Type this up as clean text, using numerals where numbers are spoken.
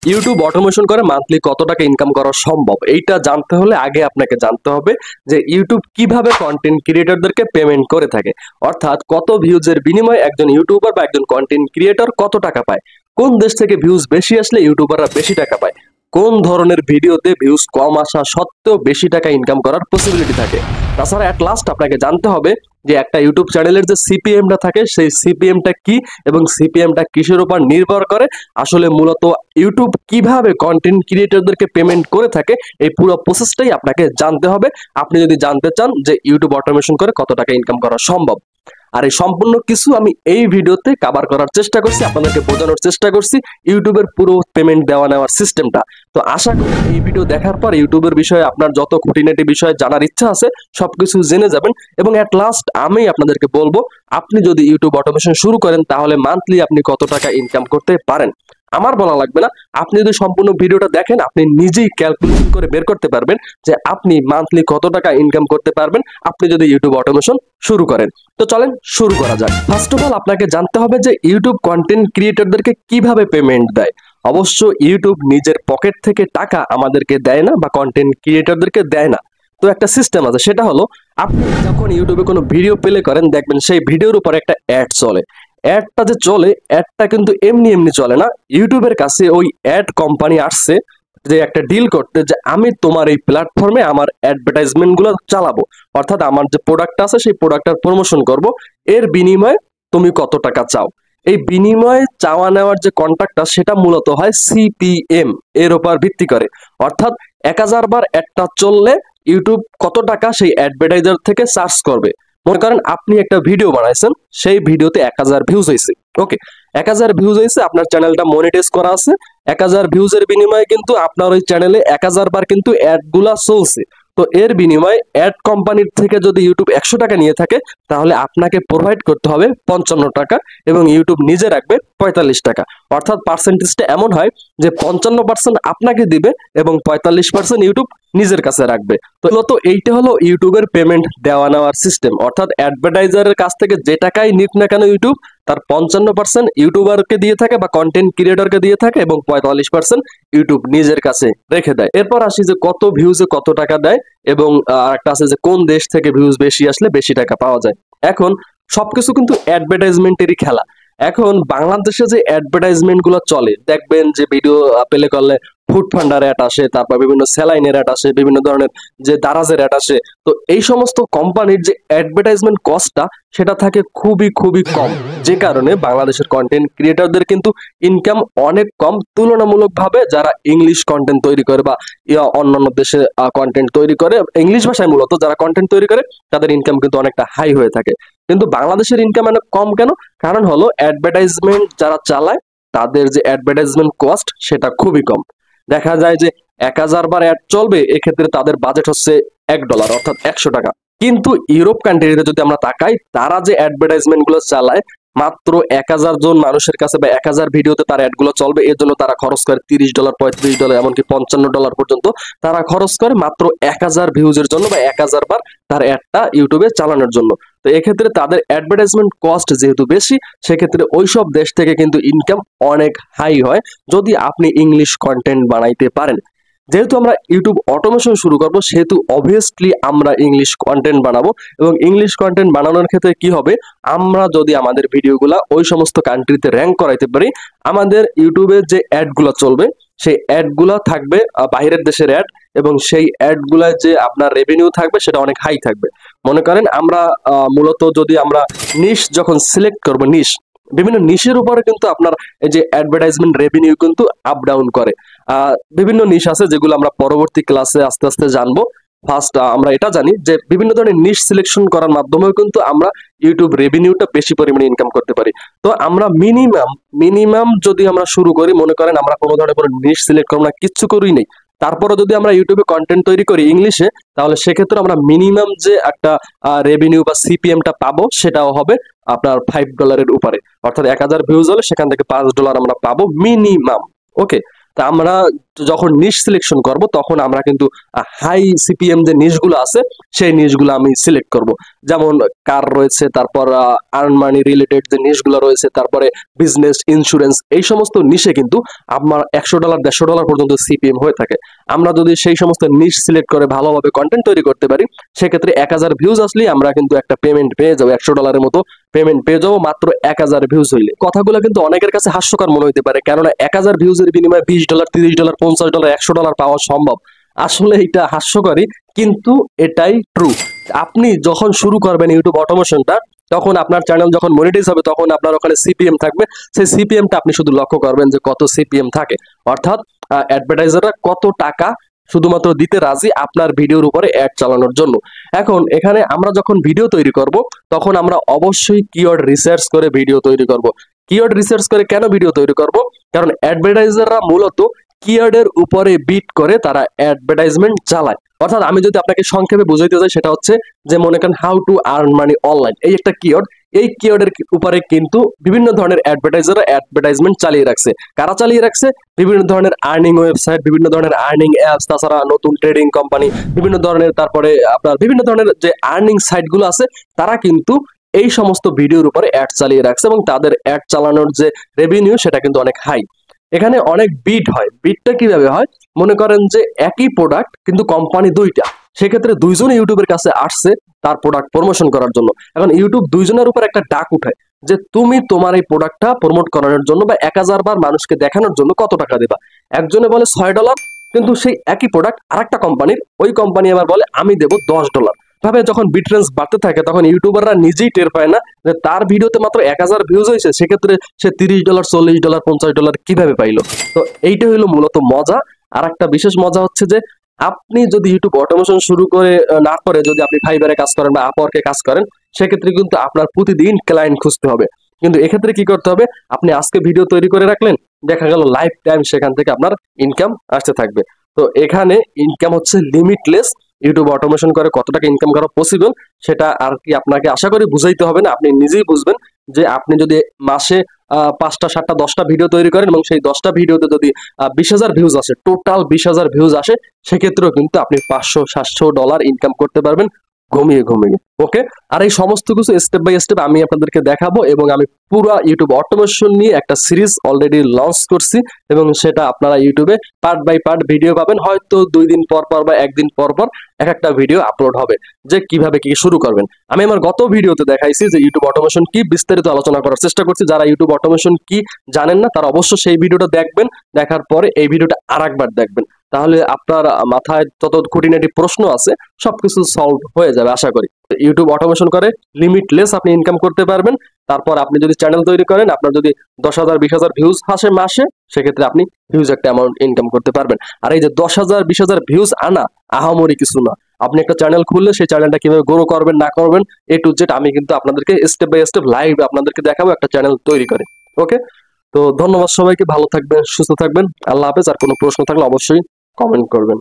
YouTube automation করে monthly কত টাকা ইনকাম করা সম্ভব এইটা জানতে হলে আগে আপনাকে জানতে হবে যে ইউটিউব কিভাবে কন্টেন্ট ক্রিয়েটরদেরকে পেমেন্ট করে থাকে, অর্থাৎ কত ভিউজের বিনিময়ে একজন ইউটিউবার বা একজন কন্টেন্ট ক্রিয়েটর কত টাকা পায়, কোন দেশ থেকে ভিউজ বেশি আসলে ইউটিউবাররা বেশি টাকা পায়, কোন ধরনের ভিডিওতে ভিউজ কম আসা সত্ত্বেও বেশি টাকা ইনকাম করার পসিবিলিটি থাকে। তাছাড়া অ্যাট লাস্ট আপনাকে জানতে হবে যে একটা ইউটিউব চ্যানেলের যে সিপিএমটা থাকে সেই সিপিএমটা কি এবং সিপিএমটা কিসের উপর নির্ভর করে, আসলে মূলত ইউটিউব কিভাবে কন্টেন্ট ক্রিয়েটরদেরকে পেমেন্ট করে থাকে এই পুরো প্রসেসটাই আপনাকে জানতে হবে আপনি যদি জানতে চান যে ইউটিউব অটোমেশন করে কত টাকা ইনকাম করা সম্ভব। আর এই সম্পূর্ণ কিছু আমি এই ভিডিওতে কভার করার চেষ্টা করছি, আপনাদেরকে বোঝানোর চেষ্টা করছি ইউটিউবের পুরো পেমেন্ট দেওয়া নেওয়ার সিস্টেমটা। তো আশা করি এই ভিডিও দেখার পর ইউটিউবের বিষয়ে আপনার যত খুঁটিনাটি বিষয়ে জানার ইচ্ছা আছে সবকিছু জেনে যাবেন এবং অ্যাট লাস্ট আমি আপনাদেরকে বলবো আপনি যদি ইউটিউব অটোমেশন শুরু করেন তাহলে মান্থলি আপনি কত টাকা ইনকাম করতে পারেন। আমার বলা লাগবে না, আপনি যদি সম্পূর্ণ ভিডিওটা দেখেন আপনি নিজেই ক্যালকুলেশন করে বের করতে পারবেন যে আপনি মান্থলি কত টাকা ইনকাম করতে পারবেন আপনি যদি ইউটিউব অটোমেশন শুরু করেন। তো চলেন শুরু করা যাক। ফার্স্ট অফ অল আপনাকে জানতে হবে যে ইউটিউব কন্টেন্ট ক্রিয়েটরদেরকে কিভাবে পেমেন্ট দেয়। অবশ্য ইউটিউব নিজের পকেট থেকে টাকা আমাদেরকে দেয় না বা কন্টেন্ট ক্রিয়েটরদেরকে দেয় না। তো একটা সিস্টেম আছে, সেটা হলো আপনি যখন ইউটিউবে কোনো ভিডিও প্লে করেন দেখবেন সেই ভিডিওর উপর একটা অ্যাড চলে। অ্যাডটা যে চলে অ্যাডটা কিন্তু এমনি এমনি চলে না, ইউটিউবের কাছে ওই অ্যাড কোম্পানি আসছে যে একটা ডিল করতে যে আমি তোমার এই প্ল্যাটফর্মে আমার অ্যাডভার্টাইজমেন্ট গুলো চালাবো, অর্থাৎ আমার যে প্রোডাক্ট আছে সেই প্রোডাক্টটার প্রমোশন করব, এর বিনিময়ে তুমি কত টাকা চাও। এই বিনিময়ে চাওয়া নেওয়ার যে কন্ট্রাক্টটা সেটা মূলত হয় সিপিএম এর উপর ভিত্তি করে, অর্থাৎ 1000 বার অ্যাডটা চললে ইউটিউব কত টাকা সেই অ্যাডভার্টাইজার থেকে চার্জ করবে। মনে করেন আপনি একটা ভিডিও বানাইছেন, সেই ভিডিওতে 1000 ভিউজ হয়েছে, ওকে 1000 ভিউজ হয়েছে, আপনার চ্যানেলটা মনিটাইজ করা আছে, 1000 ভিউজের বিনিময়ে কিন্তু আপনার ওই চ্যানেলে 1000 বার কিন্তু অ্যাড গুলা চলছে। তো এর বিনিময়ে অ্যাড কোম্পানির থেকে যদি ইউটিউব 100 টাকা নিয়ে থাকে তাহলে আপনাকে প্রোভাইড করতে হবে 55 টাকা এবং ইউটিউব নিজে রাখবে 45 টাকা, অর্থাৎ পার্সেন্টেজটা এমন হয় যে 55% আপনাকে দিবে এবং 45% ইউটিউব নিজের কাছে রাখবে। তো মূলত এইটা হলো ইউটিউবের পেমেন্ট দেওয়া নেওয়ার সিস্টেম, অর্থাৎ অ্যাডভার্টাইজারের কাছ থেকে যে টাকাই নিক না কেন ইউটিউব তার 55% ইউটিউবারকে দিয়ে থাকে বা কন্টেন্ট ক্রিয়েটরকে দিয়ে থাকে এবং 45% ইউটিউব নিজের কাছে রেখে দেয়। এরপর আসি যে কত ভিউজে কত টাকা দেয় এবং আরেকটা আছে যে কোন দেশ থেকে ভিউজ বেশি আসলে বেশি টাকা পাওয়া যায়। এখন সবকিছু কিন্তু অ্যাডভার্টাইজমেন্টেরই খেলা। এখন বাংলাদেশে যে অ্যাডভার্টাইজমেন্ট গুলো চলে দেখবেন যে ভিডিও প্লে করলে ফুড ফান্ডার অ্যাড আসে, তারপর বিভিন্ন স্যালাইনের অ্যাড আসে, বিভিন্ন ধরনের যে দারাজের অ্যাড আসে। তো এই সমস্ত কোম্পানির যে অ্যাডভার্টাইজমেন্ট কস্টটা সেটা থাকে খুবই খুবই কম, যে কারণে বাংলাদেশের কন্টেন্ট ক্রিয়েটরদের কিন্তু ইনকাম অনেক কম তুলনামূলকভাবে যারা ইংলিশ কন্টেন্ট তৈরি করে বা অন্যান্য দেশে কন্টেন্ট তৈরি করে, ইংলিশ ভাষায় মূলত যারা কন্টেন্ট তৈরি করে তাদের ইনকাম কিন্তু অনেকটা হাই হয়ে থাকে। কিন্তু বাংলাদেশের ইনকাম অনেক কম কেন? কারণ হলো অ্যাডভার্টাইজমেন্ট যারা চালায় তাদের যে অ্যাডভার্টাইজমেন্ট কস্ট সেটা খুবই কম। দেখা যায় যে 1000 বার অ্যাড চলবে, এক্ষেত্রে তাদের বাজেট হচ্ছে $1 অর্থাৎ 100 টাকা। কিন্তু ইউরোপ কান্ট্রিতে যদি আমরা তাকাই তারা যে অ্যাডভার্টাইজমেন্ট গুলো চালায় মাত্র 1000 জন মানুষের কাছে বা 1000 ভিডিওতে তার অ্যাড গুলো চলবে, এর জন্য তারা খরচ করে $30, $35, এমনকি $55 পর্যন্ত তারা খরচ করে মাত্র 1000 ভিউজের জন্য বা 1000 বার তার অ্যাডটা ইউটিউবে চালানোর জন্য। তো এক্ষেত্রে তাদের অ্যাডভার্টাইজমেন্ট কস্ট যেহেতু বেশি, সেক্ষেত্রে ওইসব দেশ থেকে কিন্তু ইনকাম অনেক হাই হয় যদি আপনি ইংলিশ কন্টেন্ট বানাইতে পারেন। যেহেতু আমরা ইউটিউব অটোমেশন শুরু করব সেহেতু অবভিয়াসলি আমরা ইংলিশ কন্টেন্ট বানাবো এবং ইংলিশ কন্টেন্ট বানানোর ক্ষেত্রে কি হবে, আমরা যদি আমাদের ভিডিওগুলা ওই সমস্ত কান্ট্রিতে র্যাঙ্ক করাইতে পারি আমাদের ইউটিউবে যে অ্যাডগুলো চলবে সেই অ্যাডগুলো থাকবে বাইরের দেশের অ্যাড এবং সেই অ্যাডগুলা যে আপনার রেভিনিউ থাকবে সেটা অনেক হাই থাকবে। মনে করেন আমরা মূলত যদি আমরা নিশ যখন সিলেক্ট করব, নিশ বিভিন্ন নিশের উপরে কিন্তু আপনার এই যে অ্যাডভার্টাইজমেন্ট রেভিনিউ কিন্তু আপ ডাউন করে। বিভিন্ন নিশ আছে যেগুলো আমরা পরবর্তী ক্লাসে আস্তে আস্তে জানবো। ফার্স্ট আমরা এটা জানি যে বিভিন্ন ধরনের নিশ সিলেকশন করার মাধ্যমেও কিন্তু আমরা ইউটিউব রেভিনিউটা বেশি পরিমাণে ইনকাম করতে পারি। তো আমরা মিনিমাম যদি আমরা শুরু করি, মনে করেন আমরা কোনো ধরনের কোনো নিশ সিলেক্ট করবো না, কিচ্ছু করি নেই, তারপরে যদি আমরা ইউটিউবে কন্টেন্ট তৈরি করি ইংলিশে, তাহলে সেক্ষেত্রে আমরা মিনিমাম যে একটা রেভিনিউ বা সিপিএমটা পাবো সেটাও হবে আপনার $5 উপরে, অর্থাৎ 1000 ভিউজ হলে সেখান থেকে $5 আমরা পাবো মিনিমাম। ওকে, তা আমরা যখন নিশ সিলেকশন করব তখন আমরা কিন্তু হাই সিপিএম যে নিশগুলো আছে সেই নিশগুলো আমি সিলেক্ট করব। যেমন কার রয়েছে, তারপর আর্ন মানি রিলেটেড যে নিশগুলো রয়েছে, তারপরে বিজনেস, ইন্স্যুরেন্স, এই সমস্ত নিশে কিন্তু আপনার $100 $150 পর্যন্ত সিপিএম হয়ে থাকে। আমরা যদি সেই সমস্ত নিশ সিলেক্ট করে ভালোভাবে কন্টেন্ট তৈরি করতে পারি, সেক্ষেত্রে 1000 ভিউজ আসলেই আমরা কিন্তু একটা পেমেন্ট পেয়ে যাবো, $100 মতো পেমেন্ট পেয়ে যাবো মাত্র 1000 ভিউজ হইলে। কথাগুলো কিন্তু অনেকের কাছে হাস্যকর মনে হতে পারে, কেননা 1000 ভিউজের বিনিময়ে $20 $30 $50 $100 পাওয়া সম্ভব। আসলে এটা হাস্যকরই, কিন্তু এটাই ট্রু। আপনি যখন শুরু করবেন ইউটিউব অটোমেশনটা, তখন আপনার চ্যানেল যখন মনিটাইজ হবে তখন আপনার ওখানে সিপিএম থাকবে। সেই সিপিএমটা আপনি শুধু লক্ষ্য করবেন যে কত সিপিএম থাকে, অর্থাৎ অ্যাডভার্টাইজাররা কত টাকা শুধুমাত্র দিতে রাজি আপনার ভিডিওর উপরে অ্যাড চালানোর জন্য। এখন এখানে আমরা যখন ভিডিও তৈরি করব তখন আমরা অবশ্যই কিওয়ার্ড রিসার্চ করে ভিডিও তৈরি করব। কিওয়ার্ড রিসার্চ করে কেন ভিডিও তৈরি করব? কারণ অ্যাডভার্টাইজাররা মূলত কিওয়ার্ডের উপরে বিট করে তারা অ্যাডভার্টাইজমেন্ট চালায়। অর্থাৎ আমি যদি আপনাকে সংক্ষেপে বুঝাইতে চাই, সেটা হচ্ছে যে মনে করেন how to earn money online, এই একটা কিওয়ার্ড। এই কিওয়ার্ডের উপরে কিন্তু বিভিন্ন ধরনের অ্যাডভার্টাইজাররা অ্যাডভার্টাইজমেন্ট চালিয়ে রাখছে। কারা চালিয়ে রাখছে? বিভিন্ন ধরনের আর্নিং ওয়েবসাইট, বিভিন্ন ধরনের আর্নিং অ্যাপস, তাছাড়া নতুন ট্রেডিং কোম্পানি, বিভিন্ন ধরনের, তারপরে আপনার বিভিন্ন ধরনের যে আর্নিং সাইটগুলো আছে, তারা কিন্তু এই সমস্ত ভিডিওর উপরে অ্যাড চালিয়ে রাখছে এবং তাদের অ্যাড চালানোর যে রেভিনিউ সেটা কিন্তু অনেক হাই। এখানে অনেক বিট হয়। বিটটা কিভাবে হয়? মনে করেন যে একই প্রোডাক্ট কিন্তু কোম্পানি দুইটা, সেক্ষেত্রে দুইজন ইউটিউবের কাছে আসছে তার প্রোডাক্ট প্রমোশন করার জন্য। এখন ইউটিউব দুইজনের উপর একটা ডাক উঠায় যে তুমি তোমার এই প্রোডাক্টটা প্রমোট করানোর জন্য বা 1000 বার মানুষকে দেখানোর জন্য কত টাকা দেবা। একজনে বলে $6, কিন্তু সেই একই প্রোডাক্ট আরেকটা কোম্পানির, ওই কোম্পানি আবার বলে আমি দেবো $10। ভাবে যখন বিটরেন্স বাড়তে থাকে তখন ইউটিউবাররা নিজেই টের পায় না যে তার ভিডিওতে মাত্র 1000 ভিউজ হয়েছে, সেক্ষেত্রে সে $30 $40 $50 কিভাবে পাইলো। তো এইটা হলো মূলত মজা। আর একটা বিশেষ মজা হচ্ছে যে আপনি যদি ইউটিউব অটোমেশন শুরু করে না করে যদি আপনি ফাইবারে কাজ করেন বা আপওয়ার্কে কাজ করেন, সেক্ষেত্রে কিন্তু আপনার প্রতিদিন ক্লায়েন্ট খুঁজতে হবে। কিন্তু এক্ষেত্রে কি করতে হবে? আপনি আজকে ভিডিও তৈরি করে রাখলেন, দেখা গেল লাইফ টাইম সেখান থেকে আপনার ইনকাম আসতে থাকবে। তো এখানে ইনকাম হচ্ছে লিমিটলেস। ইউটিউব অটোমেশন করে কত টাকা ইনকাম করা পসিবল সেটা আর কি আপনাকে আশা করি বুঝাইতে হবে না, আপনি নিজেই বুঝবেন। যে আপনি যদি মাসে 5টা 7টা 10টা ভিডিও তৈরি করেন এবং সেই 10টা ভিডিওতে যদি 20,000 ভিউজ আসে, টোটাল 20,000 ভিউজ আসে, সেক্ষেত্রেও কিন্তু আপনি $500-700 ইনকাম করতে পারবেন ঘুমিয়ে ঘুমিয়ে। ওকে, আর এই সমস্ত কিছু স্টেপ বাই স্টেপ আমি আপনাদেরকে দেখাবো এবং আমি পুরো ইউটিউব অটোমেশন নিয়ে একটা সিরিজ অলরেডি লঞ্চ করছি এবং সেটা আপনারা ইউটিউবে পার্ট বাই পার্ট ভিডিও পাবেন। হয়তো 2 দিন পর পর বা 1 দিন পর পর এক একটা ভিডিও আপলোড হবে যে কিভাবে কি শুরু করবেন। আমি আমার গত ভিডিওতে দেখাইছি যে ইউটিউব অটোমেশন কি, বিস্তারিত আলোচনা করার চেষ্টা করছি। যারা ইউটিউব অটোমেশন কি জানেন না তারা অবশ্যই সেই ভিডিওটা দেখবেন, দেখার পরে এই ভিডিওটা আরেকবার দেখবেন, তাহলে আপনার মাথায় যত খুঁটিনাটি প্রশ্ন আছে সবকিছু সলভ হয়ে যাবে আশা করি। ইউটিউব অটোমেশন করে লিমিটলেস আপনি ইনকাম করতে পারবেন। তারপর আপনি যদি চ্যানেল তৈরি করেন, আপনার যদি 10,000 20,000 ভিউজ আসে মাসে, সেক্ষেত্রে আপনি হিউজ একটা অ্যামাউন্ট ইনকাম করতে পারবেন। আর এই যে 10,000 20,000 ভিউজ আনা আহামরি কিছু না। আপনি একটা চ্যানেল খুললে সেই চ্যানেলটা কিভাবে গ্রো করবেন না করবেন A to Z আমি কিন্তু আপনাদেরকে স্টেপ বাই স্টেপ লাইভ আপনাদেরকে দেখাবো একটা চ্যানেল তৈরি করে। ওকে, তো ধন্যবাদ সবাইকে, ভালো থাকবেন, সুস্থ থাকবেন, আল্লাহ হাফেজ। আর কোনো প্রশ্ন থাকলে অবশ্যই কমেন্ট করবেন।